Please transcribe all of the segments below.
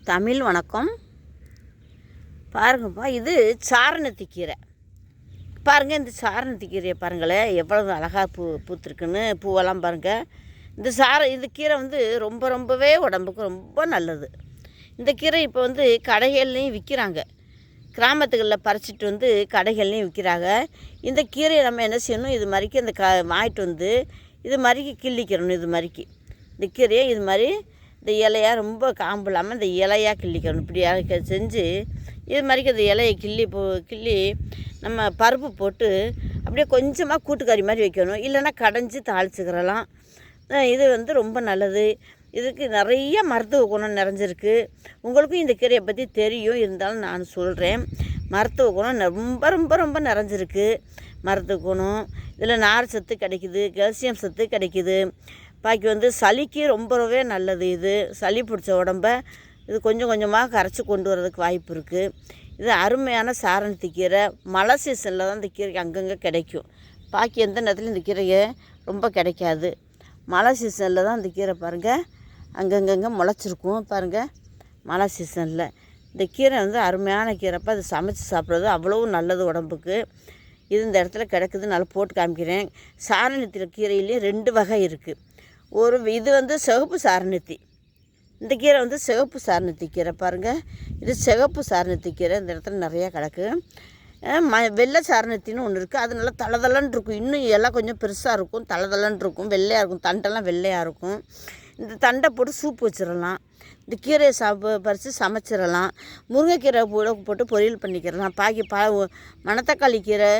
தமிழ் வணக்கம். பாருங்கப்பா, இது சாரணத்தி கீரை. பாருங்கள், இந்த சாரணத்தி கீரையை பாருங்களேன், எவ்வளவு அழகாக பூத்துருக்குன்னு. பூவெல்லாம் பாருங்கள். இந்த கீரை ரொம்பவே உடம்புக்கு ரொம்ப நல்லது. இந்த கீரை இப்போ கடைகள்லேயும் விற்கிறாங்க. கிராமத்துகளில் பறிச்சிட்டு கடைகள்லேயும் விற்கிறாங்க. இந்த கீரையை நம்ம என்ன செய்யணும், இது மாதிரிக்கு இந்த வாங்கிட்டு இது மாதிரிக்கு கிள்ளிக்கிறணும். இது மாதிரிக்கு இந்த கீரையை இது மாதிரி இந்த இலையாக ரொம்ப காம்பு இல்லாமல் இந்த இலையாக கிள்ளிக்கணும். இப்படியாக செஞ்சு இது மாதிரிக்கு இந்த இலையை கிள்ளி நம்ம பருப்பு போட்டு அப்படியே கொஞ்சமாக கூட்டுக்கறி மாதிரி வைக்கணும். இல்லைன்னா கடைஞ்சி தாளிச்சுக்கிறலாம். இது ரொம்ப நல்லது. இதுக்கு நிறைய மருத்துவ குணம் நிறைஞ்சிருக்கு. உங்களுக்கும் இந்த கீரையை பற்றி தெரியும், இருந்தாலும் நான் சொல்கிறேன். மருத்துவ குணம் ரொம்ப நிறைஞ்சிருக்கு. மருத்துவ குணம் இதில் நார் சத்து கிடைக்குது, கால்சியம் சத்து கிடைக்குது. பாக்கி சளிக்கு ரொம்பவே நல்லது. இது சளி பிடிச்ச உடம்ப இது கொஞ்சம் கொஞ்சமாக கரைச்சி கொண்டு வரதுக்கு வாய்ப்பு இருக்குது. இது அருமையான சாரணத்தி கீரை. மழை சீசனில் தான் இந்த கீரைக்கு அங்கங்கே கிடைக்கும். பாக்கி எந்த நேரத்துலையும் இந்த கீரையை ரொம்ப கிடைக்காது. மழை சீசனில் தான் இந்த கீரை பாருங்கள் அங்கங்கங்கே முளைச்சிருக்கும். பாருங்கள், மழை சீசனில் இந்த கீரை அருமையான கீரைப்போ. அது சமைச்சு சாப்பிட்றது அவ்வளோ நல்லது உடம்புக்கு. இது இந்த இடத்துல கிடைக்குது. நல்லா போட்டு காமிக்கிறேன். சாரணத்தி கீரையிலேயே 2 வகை இருக்குது. இது சிவப்பு சாரணத்தி. இந்த கீரை சிவப்பு சாரணத்தி கீரை. பாருங்கள், இது சிவப்பு சாரணத்தி கீரை. இந்த இடத்துல நிறையா கிடக்கு. வெள்ளை சாரணத்தின்னு ஒன்று இருக்குது. அது நல்லா தளதளன்னு இருக்கும். இன்னும் எல்லாம் கொஞ்சம் பெருசாக இருக்கும், தளதளன்னு இருக்கும், வெள்ளையாக இருக்கும். தண்டெல்லாம் வெள்ளையாக இருக்கும். இந்த தண்டை போட்டு சூப்பு வச்சிடலாம். இந்த கீரையை பறித்து சமைச்சிடலாம். முருங்கைக்கீரை போட்டு பொரியல் பண்ணிக்கிறலாம். பாக்கி மணத்தக்காளி கீரை,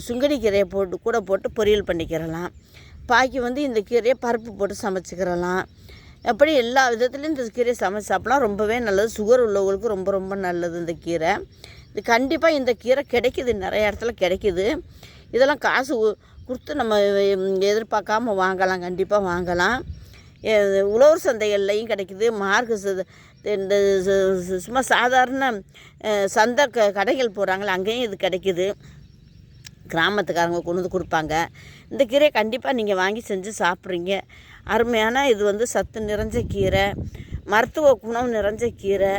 சுங்கடி கீரையை போட்டு பொரியல் பண்ணிக்கிறலாம். பாக்கி இந்த கீரையை பருப்பு போட்டு சமைச்சிக்கிறலாம். அப்படி எல்லா விதத்துலேயும் இந்த கீரையை சமைச்சு சாப்பிட்லாம். ரொம்பவே நல்லது. சுகர் உள்ளவங்களுக்கு ரொம்ப நல்லது இந்த கீரை. இது கண்டிப்பாக இந்த கீரை கிடைக்கிது, நிறைய இடத்துல கிடைக்கிது. இதெல்லாம் காசு கொடுத்து நம்ம எதிர்பார்க்காம வாங்கலாம், கண்டிப்பாக வாங்கலாம். உழவர் சந்தைகள்லையும் கிடைக்கிது. இந்த சும்மா சாதாரண சந்தை கடைகள் போகிறாங்களே, அங்கேயும் இது கிடைக்கிது. கிராமத்துக்காரங்க கொண்டு கொடுப்பாங்க. இந்த கீரையை கண்டிப்பாக நீங்கள் வாங்கி செஞ்சு சாப்பிட்றீங்க. அருமையான இது சத்து நிறைஞ்ச கீரை, மருத்துவ குணம் நிறைஞ்ச கீரை.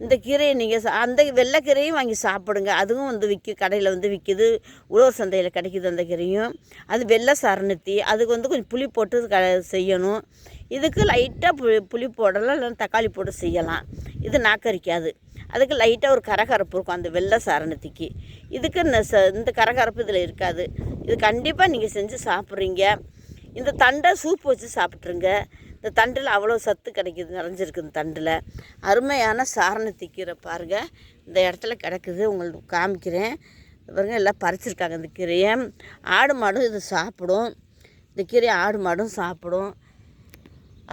இந்த கீரையை நீங்கள் அந்த வெள்ளைக்கீரையும் வாங்கி சாப்பிடுங்க. அதுவும் கடையில் விற்கிது. உழவர் சந்தையில் கிடைக்கிது அந்த கீரையும். அது வெள்ளை சாரணத்தி. அதுக்கு கொஞ்சம் புளி போட்டு செய்யணும். இதுக்கு லைட்டாக புளி போடலாம், இல்லைன்னா தக்காளி போட்டு செய்யலாம். இது நாக்கரிக்காது. அதுக்கு லைட்டாக ஒரு கரகரப்பு இருக்கும் அந்த வெள்ளை சாரணத்திக்கு. இதுக்கு இந்த கரகரப்பு இதில் இருக்காது. இது கண்டிப்பாக நீங்கள் செஞ்சு சாப்பிட்றீங்க. இந்த தண்டை சூப்பு வச்சு சாப்பிட்ருங்க. இந்த தண்டில் அவ்வளோ சத்து கிடைக்கிது, நிறைஞ்சிருக்கு இந்த தண்டில். அருமையான சாரணத்தி கீரை பாருங்கள், இந்த இடத்துல கிடக்குது. உங்களுக்கு காமிக்கிறேன் பாருங்கள். எல்லாம் பறிச்சிருக்காங்க இந்த கீரையை. ஆடு மாடும் இது சாப்பிடும். இந்த கீரையை ஆடு மாடும் சாப்பிடும்.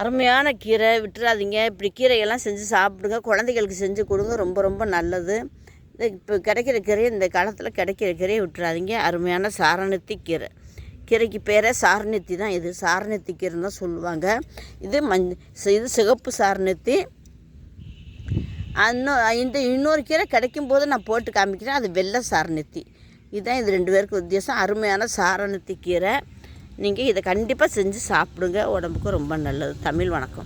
அருமையான கீரை, விட்டுறாதீங்க. இப்படி கீரையெல்லாம் செஞ்சு சாப்பிடுங்க. குழந்தைகளுக்கு செஞ்சு கொடுங்க. ரொம்ப நல்லது. இப்போ கிடைக்கிற கீரையை, இந்த காலத்தில் கிடைக்கிற கீரையை விட்டுறாதீங்க. அருமையான சாரணத்தி கீரை. கீரைக்கு பேரே சாரணத்தி தான். இது சாரணத்தி கீரைன்னு தான் சொல்லுவாங்க. இது சிகப்பு சாரணத்தி. இன்னொரு கீரை கிடைக்கும்போது நான் போட்டு காமிக்கிறேன். அது வெள்ளை சாரணத்தி. இதுதான் இது 2 பேருக்கு வித்தியாசம். அருமையான சாரணத்தி கீரை. நீங்கள் இதை கண்டிப்பாக செஞ்சு சாப்பிடுங்க. உடம்புக்கு ரொம்ப நல்லது. தமிழ் வணக்கம்.